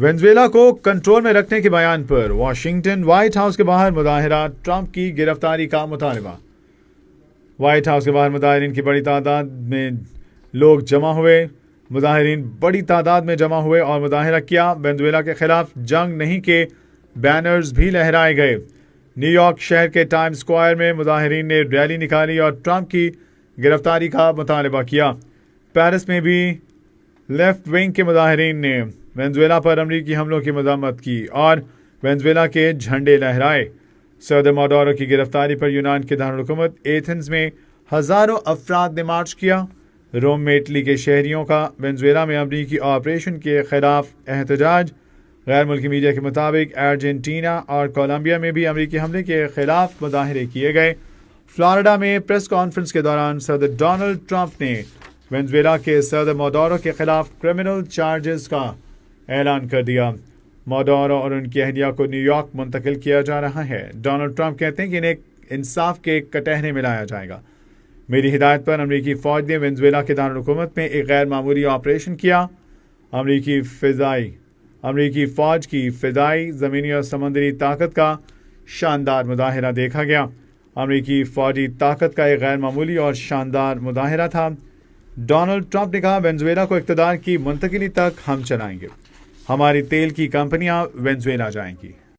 Venezuela کو control میں رکھنے کے بیان پر واشنگٹن وائٹ ہاؤس کے باہر مظاہرہ، ٹرمپ کی گرفتاری کا مطالبہ۔ وائٹ ہاؤس کے باہر مظاہرین کی بڑی تعداد میں لوگ جمع ہوئے اور مظاہرہ کیا۔ وینزویلا کے خلاف جنگ نہیں کے بینرز بھی لہرائے گئے۔ نیو یارک شہر کے ٹائم اسکوائر میں مظاہرین نے ریلی نکالی اور ٹرمپ کی گرفتاری کا مطالبہ کیا۔ پیرس میں بھی لیفٹ ونگ کے مظاہرین نے وینزویلا پر امریکی حملوں کی مذمت کی اور وینزویلا کے جھنڈے لہرائے۔ صدر مادورو کی گرفتاری پر یونان کے دارالحکومت ایتھنز میں ہزاروں افراد نے مارچ کیا۔ روم میں اٹلی کے شہریوں کا وینزویلا میں امریکی آپریشن کے خلاف احتجاج۔ غیر ملکی میڈیا کے مطابق ارجنٹینا اور کولمبیا میں بھی امریکی حملے کے خلاف مظاہرے کیے گئے۔ فلوریڈا میں پریس کانفرنس کے دوران صدر ڈونلڈ ٹرمپ نے وینزویلا کے صدر مادورو کے خلاف کرمنل چارجز کا اعلان کر دیا۔ مادورو اور ان کی اہلیہ کو نیو یارک منتقل کیا جا رہا ہے۔ ڈونلڈ ٹرمپ کہتے ہیں کہ انہیں انصاف کے کٹہرے میں لایا جائے گا۔ میری ہدایت پر امریکی فوج نے وینزویلا کے دارالحکومت میں ایک غیر معمولی آپریشن کیا۔ امریکی فوج کی فضائی، زمینی اور سمندری طاقت کا شاندار مظاہرہ دیکھا گیا۔ امریکی فوجی طاقت کا ایک غیر معمولی اور شاندار مظاہرہ تھا۔ ڈونلڈ ٹرمپ نے کہا، وینزویلا کو اقتدار کی منتقلی تک ہم چلائیں گے۔ ہماری تیل کی کمپنیاں وینزویلا جائیں گی۔